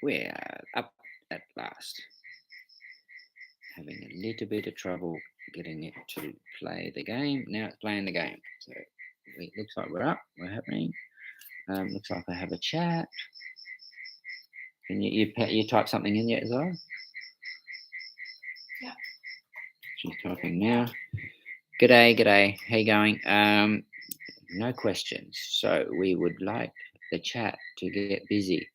We're up at last. Having a little bit of trouble getting it to play the game. Now it's playing the game. So it looks like we're up. We're happening. Looks like I have a chat. Can you type something in yet as well? Yeah. She's typing now. G'day, g'day. How you going? No questions. So we would like the chat to get busy.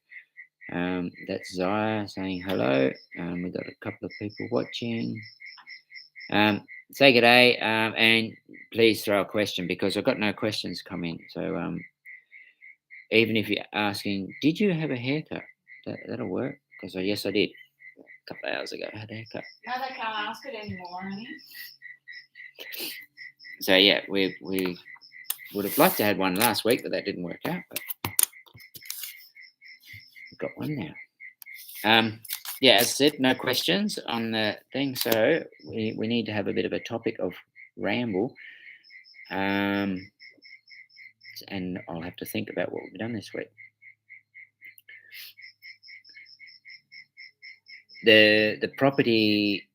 That's Zaya saying hello. We've got a couple of people watching. Say good day, and please throw a question because I've got no questions coming. So even if you're asking, did you have a haircut? That'll work because yes, I did. A couple of hours ago, I had a haircut. Now they can't ask it anymore, honey. So yeah, we would have liked to have one last week, but that didn't work out. But we've got one now. Yeah, as I said, no questions on the thing. So we need to have a bit of a topic of ramble. And I'll have to think about what we've done this week. The property,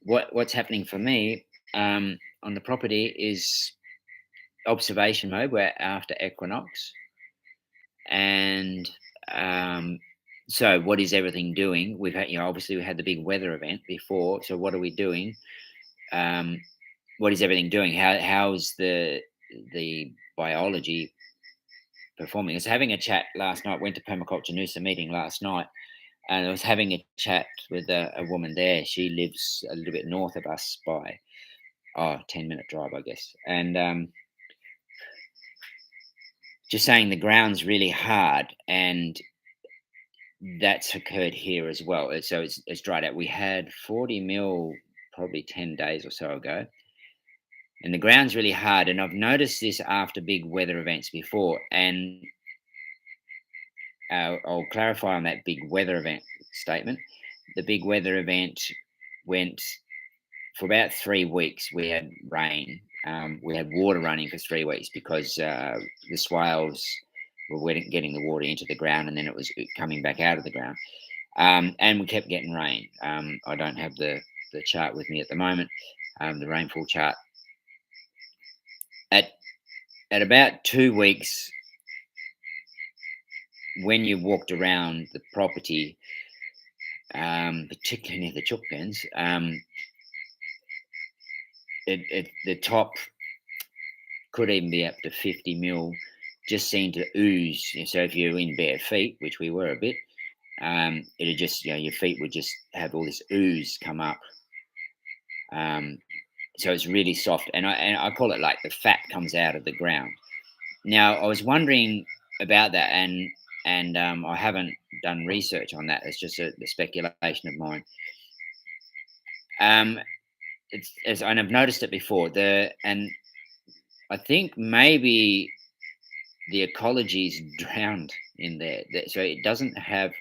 what's happening for me on the property is observation mode. We're after equinox, and so what is everything doing? We've had, obviously we had the big weather event before. So what are we doing? What is everything doing? How's the biology performing? I was having a chat last night. Went to Permaculture Noosa meeting last night, and I was having a chat with a woman there. She lives a little bit north of us by 10-minute drive, I guess. And just saying the ground's really hard, and that's occurred here as well. So it's dried out. We had 40 mil probably 10 days or so ago, and the ground's really hard. And I've noticed this after big weather events before, and I'll clarify on that big weather event statement. The big weather event went for about 3 weeks. We had rain. We had water running for 3 weeks because the swales were getting the water into the ground, and then it was coming back out of the ground. And we kept getting rain. I don't have the chart with me at the moment, the rainfall chart. At about 2 weeks, when you walked around the property, particularly near the chook pens, the top could even be up to 50 mil, just seemed to ooze. So if you're in bare feet, which we were a bit, it'd just, your feet would just have all this ooze come up. So it's really soft, and I call it like the fat comes out of the ground. Now I was wondering about that, and I haven't done research on that. It's just a speculation of mine. And I've noticed it before. And I think maybe the ecology's drowned in there, so it doesn't have.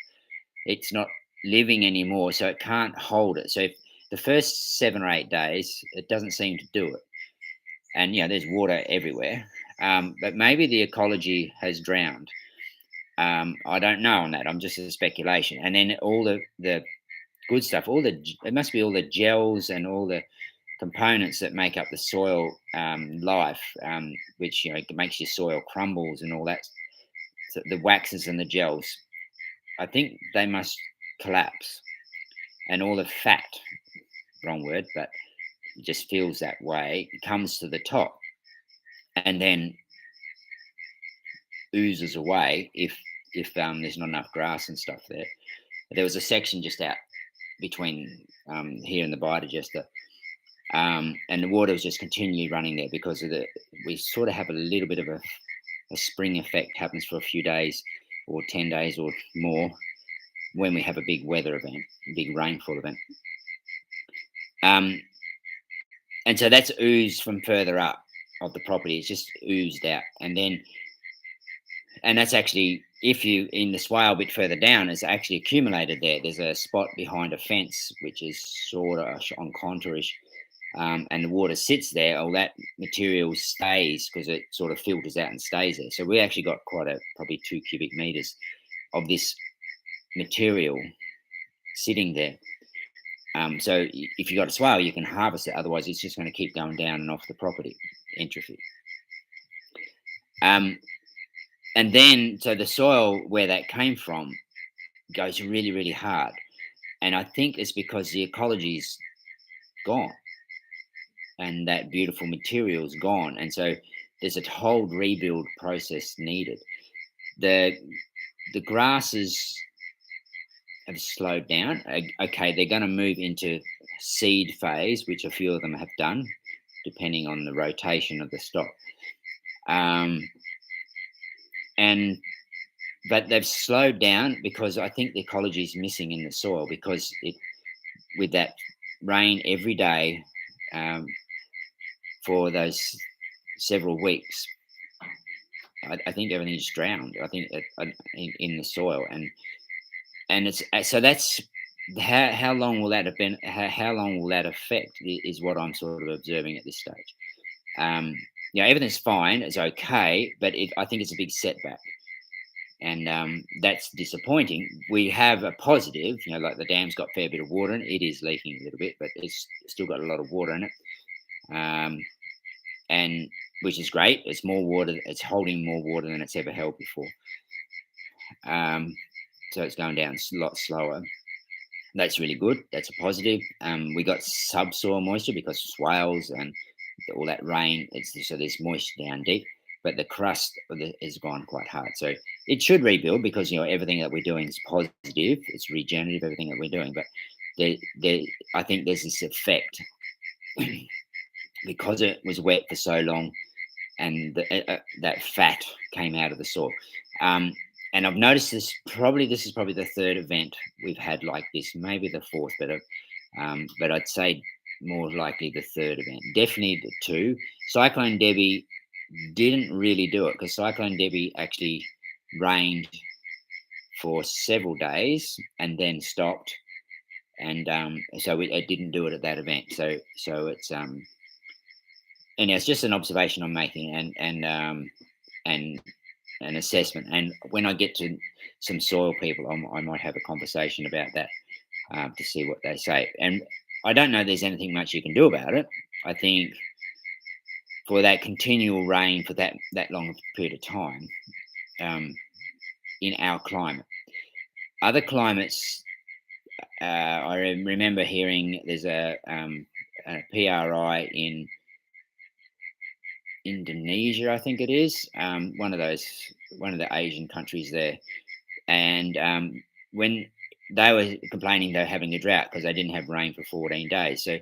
It's not living anymore, so it can't hold it. So if the first 7 or 8 days, it doesn't seem to do it, and there's water everywhere. But maybe the ecology has drowned. I don't know on that. I'm just a speculation. And then all the good stuff, it must be all the gels and all the components that make up the soil life, which makes your soil crumbles and all that. So the waxes and the gels, I think they must collapse, and all the fat, wrong word, but it just feels that way, comes to the top, and then oozes away if there's not enough grass and stuff there. There was a section just out between here and the Biodigester, and the water was just continued running there because of we sort of have a little bit of a spring effect happens for a few days or 10 days or more when we have a big weather event, big rainfall event. And so that's oozed from further up of the property. It's just oozed out, and that's actually, if you in the swale a bit further down, it's actually accumulated there. There's a spot behind a fence which is sort of on contourish, and the water sits there. All that material stays because it sort of filters out and stays there. So we actually got probably 2 cubic meters of this material sitting there. So if you've got a swale, you can harvest it. Otherwise, it's just going to keep going down and off the property, entropy. And then, so the soil where that came from goes really, really hard. And I think it's because the ecology's gone and that beautiful material's gone. And so there's a whole rebuild process needed. The grasses have slowed down. Okay, they're going to move into seed phase, which a few of them have done, depending on the rotation of the stock. But they've slowed down because I think the ecology is missing in the soil, because with that rain every day for those several weeks, I think everything's drowned. I think in the soil, and it's so that's how long will that have been? How long will that affect? Is what I'm sort of observing at this stage. Everything's fine, it's okay, but I think it's a big setback, and that's disappointing. We have a positive, like the dam's got a fair bit of water in it. It is leaking a little bit, but it's still got a lot of water in it, and which is great. It's more water. It's holding more water than it's ever held before. So it's going down a lot slower. That's really good. That's a positive. We got subsoil moisture because swales and all that rain. So there's moisture down deep, but the crust is gone quite hard. So it should rebuild, because everything that we're doing is positive. It's regenerative, everything that we're doing. But I think there's this effect because it was wet for so long, and that fat came out of the soil. And I've noticed this is probably the third event we've had like this, maybe the fourth, but I'd say more likely the third event. Definitely the two. Cyclone Debbie didn't really do it, because Cyclone Debbie actually rained for several days and then stopped, and so it didn't do it at that event. So it's and it's just an observation I'm making, and an assessment. And when I get to some soil people, I might have a conversation about that to see what they say. And I don't know there's anything much you can do about it. I think for that continual rain for that long period of time in our climate. Other climates, I remember hearing there's a PRI in Indonesia, I think it is, one of the Asian countries there, and when they were complaining, they were having a drought because they didn't have rain for 14 days. So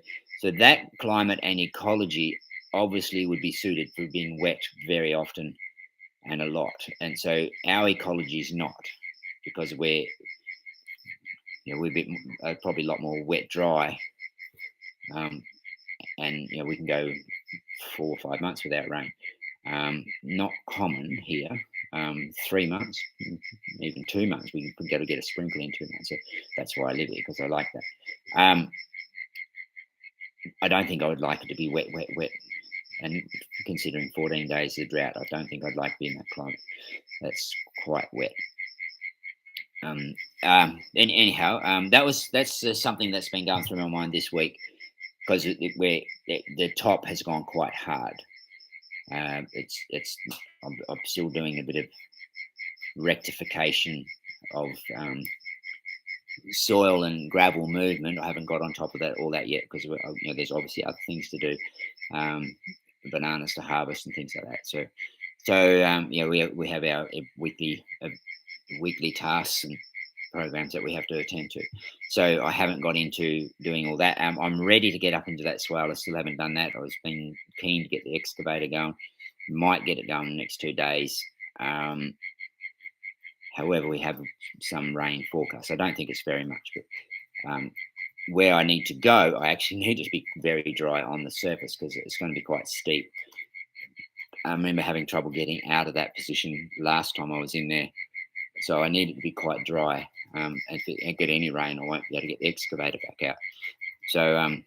that climate and ecology obviously would be suited for being wet very often and a lot, and so our ecology is not, because we're probably a lot more wet dry, and we can go 4 or 5 months without rain. Not common here. 3 months, even 2 months, we could go to get a sprinkle in 2 months. So that's why I live here, because I like that. I don't think I would like it to be wet. And considering 14 days of drought, I don't think I'd like to be in that climate. That's quite wet. Anyhow, that's something that's been going through my mind this week, because the top has gone quite hard. I'm still doing a bit of rectification of soil and gravel movement. I haven't got on top of all that yet, because there's obviously other things to do, bananas to harvest and things like that. So we have our weekly tasks and programs that we have to attend to. So I haven't got into doing all that. I'm ready to get up into that swale. I still haven't done that. I was been keen to get the excavator going. Might get it going in the next 2 days. However, we have some rain forecast. I don't think it's very much, but where I need to go, I actually need to be very dry on the surface, because it's going to be quite steep. I remember having trouble getting out of that position last time I was in there. So I need it to be quite dry. And if I get any rain, I won't be able to get the excavator back out. So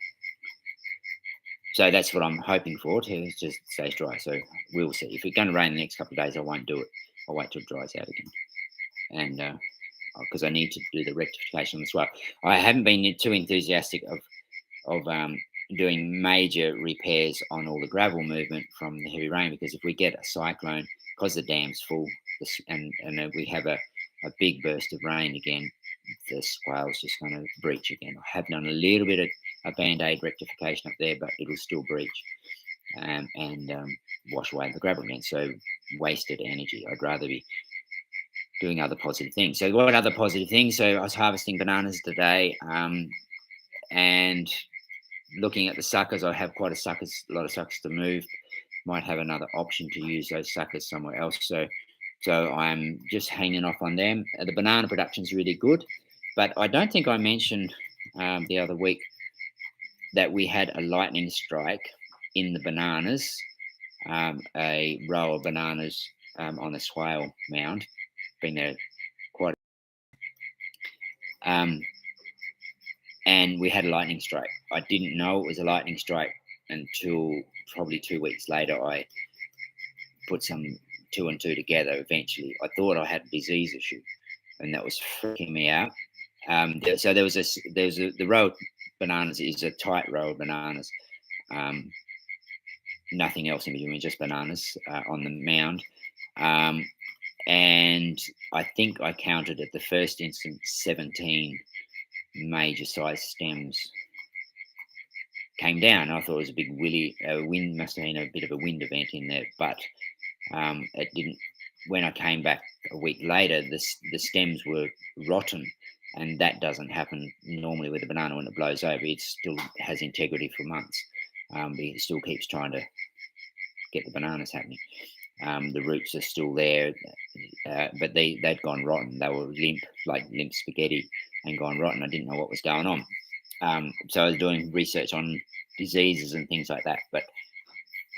that's what I'm hoping for, to just stay dry. So we'll see. If it's going to rain the next couple of days, I won't do it. I'll wait till it dries out again. because I need to do the rectification as well. I haven't been too enthusiastic of doing major repairs on all the gravel movement from the heavy rain, because if we get a cyclone, because the dam's full, and we have a big burst of rain again, the swale's just going to breach again. I have done a little bit of a band-aid rectification up there, but it'll still breach and wash away the gravel again. So wasted energy. I'd rather be doing other positive things. So what other positive things? So I was harvesting bananas today, and looking at the suckers. I have quite a lot of suckers to move. Might have another option to use those suckers somewhere else. So I'm just hanging off on them. The banana production is really good, but I don't think I mentioned the other week that we had a lightning strike in the bananas, a row of bananas on a swale mound. Been there quite. And we had a lightning strike. I didn't know it was a lightning strike until probably 2 weeks later. I put some 2 and 2 together. Eventually, I thought I had a disease issue, and that was freaking me out. So there was the row of bananas is a tight row of bananas. Nothing else in between, just bananas on the mound. And I think I counted at the first instance 17 major size stems came down. I thought it was a big wind, must have been a bit of a wind event in there, but it didn't. When I came back a week later, the stems were rotten, and that doesn't happen normally with a banana when it blows over. It still has integrity for months. It still keeps trying to get the bananas happening. The roots are still there, but they'd gone rotten. They were limp, like limp spaghetti, and gone rotten. I didn't know what was going on. So I was doing research on diseases and things like that. But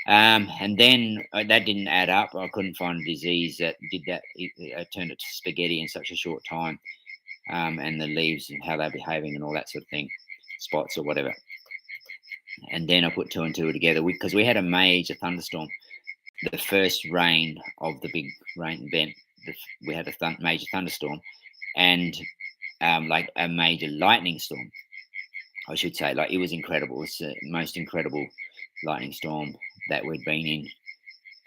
and then that didn't add up. I couldn't find a disease that did that. It turned it to spaghetti in such a short time, and the leaves and how they're behaving and all that sort of thing, spots or whatever. And then I put 2 and 2 together because we had a major thunderstorm. The first rain of the big rain event, we had a major thunderstorm, and like a major lightning storm, I should say. Like, it was incredible. It's the most incredible lightning storm that we'd been in.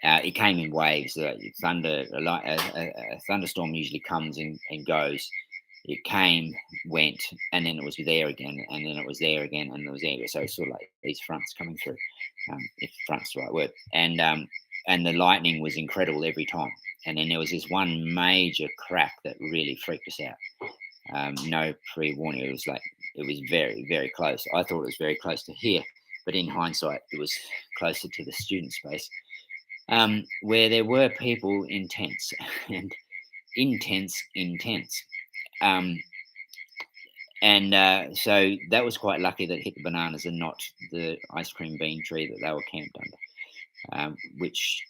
It came in waves. A thunderstorm usually comes and goes. It came, went, and then it was there again, and then it was there again, and it was there. So it's sort of like these fronts coming through, if front's the right word. And the lightning was incredible every time. And then there was this one major crack that really freaked us out. No pre-warning. It was very, very close. I thought it was very close to here, but in hindsight, it was closer to the student space, where there were people in tents and intense. So that was quite lucky that it hit the bananas and not the ice cream bean tree that they were camped under, which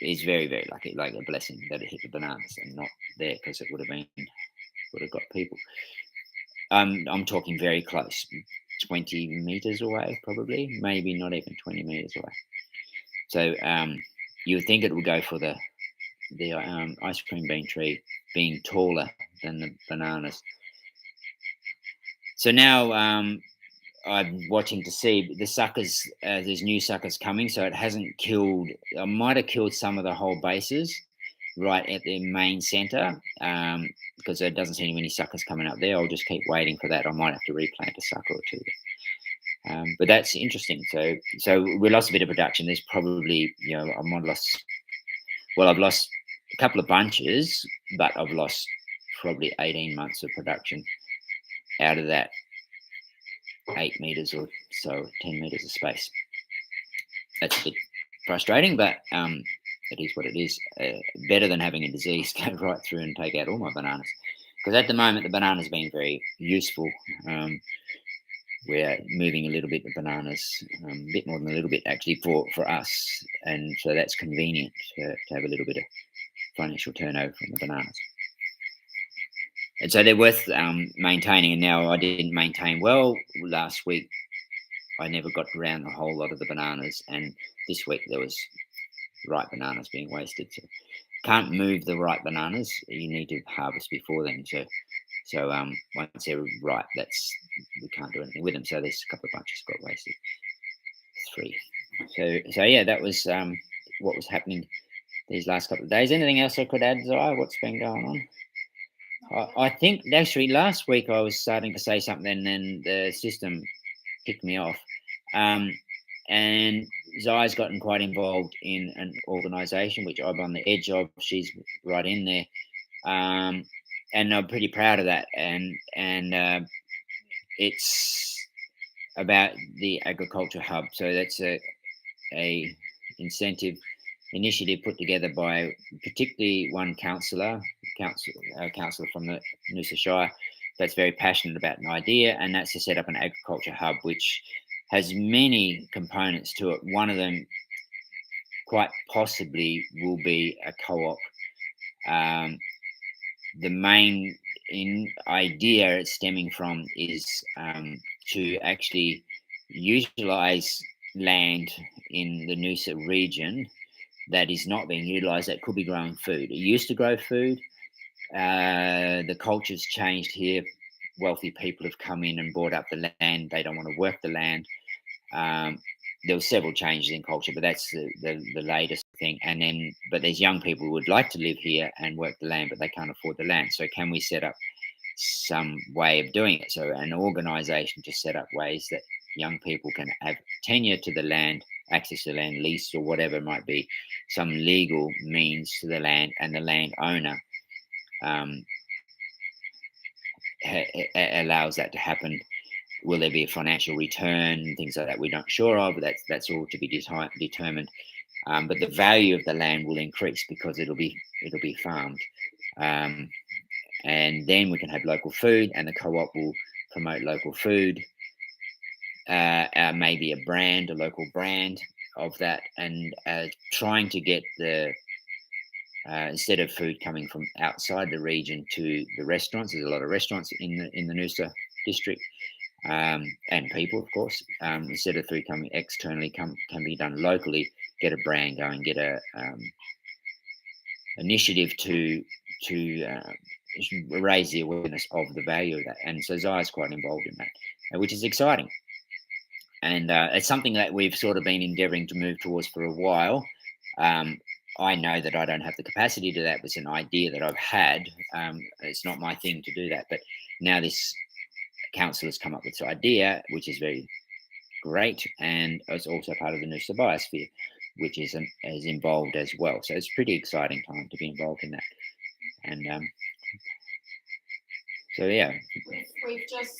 is very, very lucky, like a blessing that it hit the bananas and not there, because it would have got people. I'm talking very close, 20 meters away, probably, maybe not even 20 meters away. So you would think it would go for the ice cream bean tree being taller than the bananas. So now I'm watching to see the suckers. There's new suckers coming, so it hasn't killed. I might have killed some of the whole bases right at the main centre, because there doesn't seem any suckers coming up there. I'll just keep waiting for that. I might have to replant a sucker or two there. But that's interesting. So we lost a bit of production. There's probably, I might have lost. Well, I've lost a couple of bunches, but I've lost probably 18 months of production out of that 8 meters or so, 10 meters of space. That's a bit frustrating, but it is what it is. Better than having a disease go right through and take out all my bananas. Because at the moment, the banana's been very useful. We're moving a little bit of bananas, a bit more than a little bit actually for us. And so that's convenient to have a little bit of financial turnover from the bananas. And so they're worth maintaining. And now I didn't maintain well last week. I never got around a whole lot of the bananas. And this week there was ripe bananas being wasted. So can't move the ripe bananas. You need to harvest before then. So once they're ripe, we can't do anything with them. So there's a couple of bunches got wasted. 3. So yeah, that was what was happening these last couple of days. Anything else I could add, Zaya? What's been going on? I think actually last week I was starting to say something, and then the system kicked me off. And Zaya's gotten quite involved in an organisation which I'm on the edge of. She's right in there, and I'm pretty proud of that. And it's about the agriculture hub. So that's a incentive initiative put together by particularly one councillor from the Noosa Shire that's very passionate about an idea, and that's to set up an agriculture hub which has many components to it. One of them quite possibly will be a co-op. The main idea it's stemming from is to actually utilise land in the Noosa region that is not being utilised, that could be growing food. It used to grow food. The culture's changed here. Wealthy people have come in and bought up the land. They don't want to work the land. There were several changes in culture, but that's the latest thing. And then, but there's young people who would like to live here and work the land, but they can't afford the land. So can we set up some way of doing it? So an organisation to set up ways that young people can have tenure to the land, access to the land, lease or whatever it might be, some legal means to the land, and the landowner allows that to happen. Will there be a financial return, things like that? We're not sure of. That's all to be determined. But the value of the land will increase because it'll be farmed, and then we can have local food, and the co-op will promote local food. Maybe a local brand of that, and trying to get the instead of food coming from outside the region to the restaurants. There's a lot of restaurants in the Noosa district. And people, of course, instead of food coming externally, can be done locally. Get a brand going, get a initiative to raise the awareness of the value of that. And so Zaya's quite involved in that, which is exciting. And it's something that we've sort of been endeavouring to move towards for a while. I know that I don't have the capacity to do that. It's an idea that I've had. It's not my thing to do that, but now this council has come up with this idea, which is very great, and it's also part of the Noosa biosphere, which is involved as well. So it's a pretty exciting time to be involved in that. And so yeah, we've just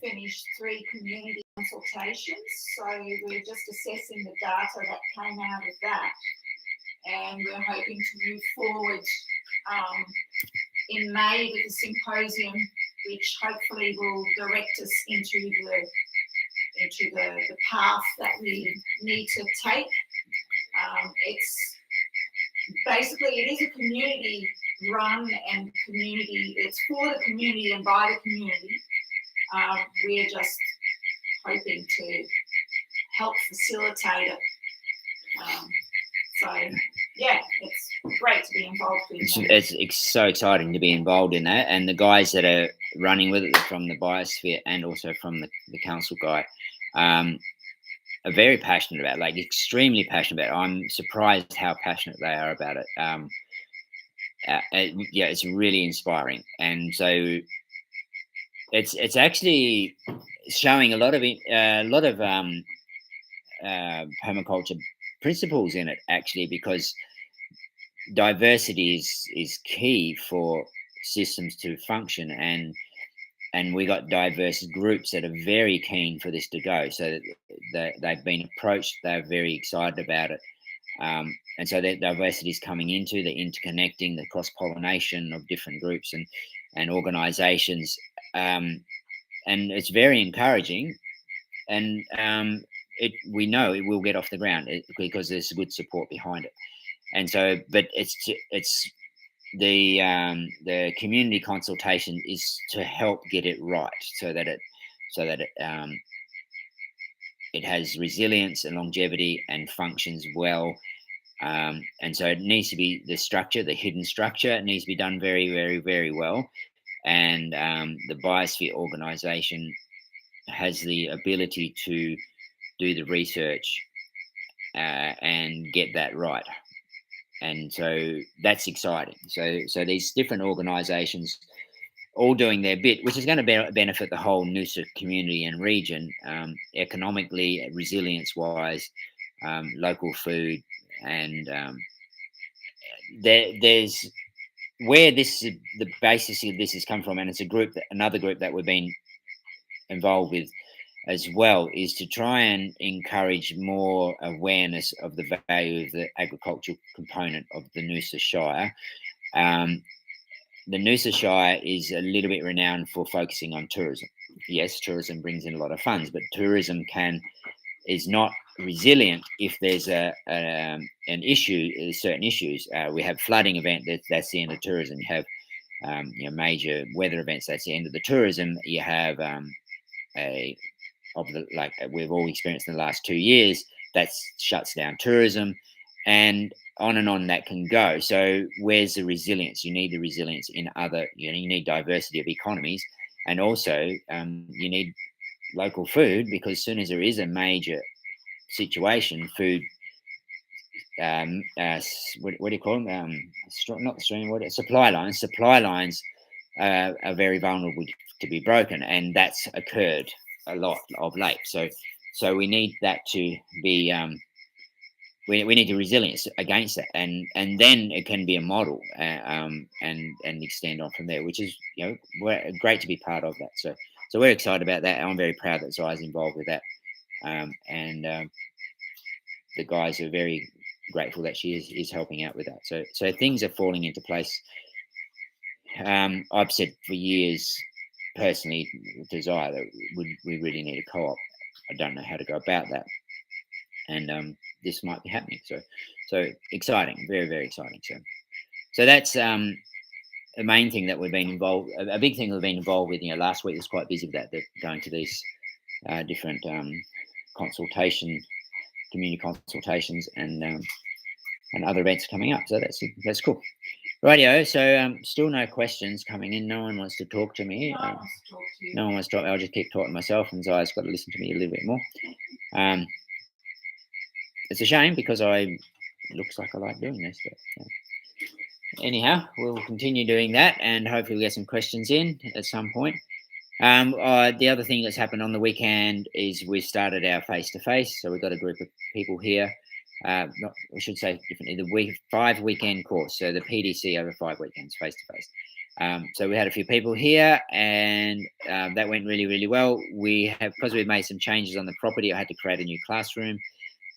finished 3 community consultations, so we're just assessing the data that came out of that, and we're hoping to move forward in May with a symposium, which hopefully will direct us into the path that we need to take. It's basically, it is a community run and community, it's for the community and by the community. We're just hoping to help facilitate it. So yeah, it's great to be involved in that. It's so exciting to be involved in that, and the guys that are running with it from the biosphere and also from the council guy are very passionate about it, like extremely passionate about it. I'm surprised how passionate they are about it. Yeah, it's really inspiring, and so it's actually showing a lot of permaculture principles in it, actually, because diversity is key for systems to function, and we got diverse groups that are very keen for this to go. So they've been approached, they're very excited about it, and so that diversity is coming into the interconnecting, the cross-pollination of different groups and organizations, and it's very encouraging, and we know it will get off the ground because there's good support behind it. And so, but it's the community consultation is to help get it right, so that it has resilience and longevity and functions well, And so it needs to be the structure, the hidden structure, it needs to be done very, very, very well. And the biosphere organization has the ability to do the research and get that right. And so that's exciting. So these different organizations all doing their bit, which is going to benefit the whole Noosa community and region, economically, resilience wise, local food, and there's where this the basis of this has come from, and it's another group that we've been involved with as well, is to try and encourage more awareness of the value of the agricultural component of the Noosa Shire. The Noosa Shire is a little bit renowned for focusing on tourism. Yes, tourism brings in a lot of funds, but tourism is not resilient if there's an issue, certain issues. We have flooding event, that's the end of tourism. You have major weather events, that's the end of the tourism. You have like we've all experienced in the last 2 years, that shuts down tourism, and on that can go. So where's the resilience? You need the resilience in other, you need diversity of economies, and also you need local food, because as soon as there is a major situation, food, what do you call them? Not the stream, supply lines. Supply lines are very vulnerable to be broken, and that's occurred a lot of late. So we need that to be. We need the resilience against that, and then it can be a model, and extend on from there, which is we're great to be part of that. So we're excited about that. I'm very proud that Zai's involved with that, and the guys are very grateful that she is helping out with that. So things are falling into place. I've said for years personally to Zai that we really need a co-op. I don't know how to go about that, and this might be happening. So exciting, very, very exciting. So that's the main thing that we've been involved. A big thing we've been involved with. Last week was quite busy with that. They're going to these different community consultations, and other events coming up. So that's cool. Rightio. So still no questions coming in. No one wants to talk to me. No one wants to talk. I'll just keep talking to myself, and Zai's got to listen to me a little bit more. It's a shame, because looks like I like doing this, but anyhow, we'll continue doing that, and hopefully we'll get some questions in at some point. The other thing that's happened on the weekend is we started our face-to-face. So we've got a group of people here. We should say differently, the 5-weekend course. So the PDC over 5 weekends, face-to-face. So we had a few people here, and that went really, really well. Because we've made some changes on the property, I had to create a new classroom.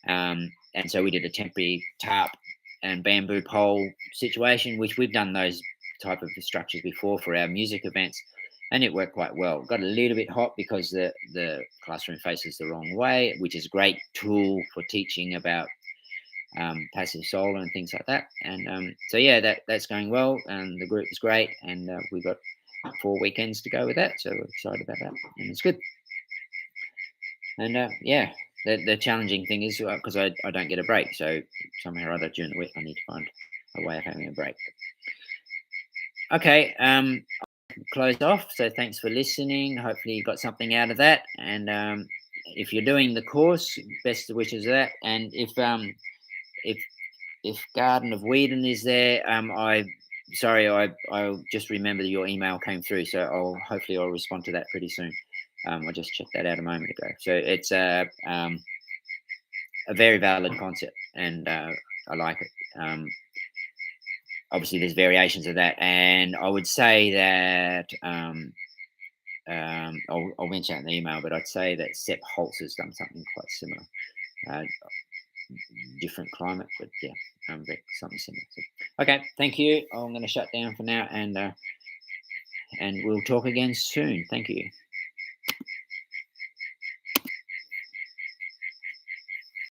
And so we did a temporary tarp and bamboo pole situation, which we've done those type of structures before for our music events, and it worked quite well. Got a little bit hot because the classroom faces the wrong way, which is a great tool for teaching about passive solar and things like that. And so yeah, that's going well, and the group is great, and we've got 4 weekends to go with that, so we're excited about that, and it's good. And yeah, the challenging thing is because I don't get a break, so somehow or other during the week I need to find a way of having a break. Okay, closed off. So thanks for listening. Hopefully you got something out of that. And if you're doing the course, best wishes of that. And if Garden of Whedon is there, I just remember that your email came through, so hopefully I'll respond to that pretty soon. I just checked that out a moment ago. So it's a very valid concept, and I like it. Obviously, there's variations of that, and I would say that I'll mention it in the email, but I'd say that Sepp Holtz has done something quite similar. Different climate, but yeah, something similar. So, okay, thank you. I'm going to shut down for now, and we'll talk again soon. Thank you.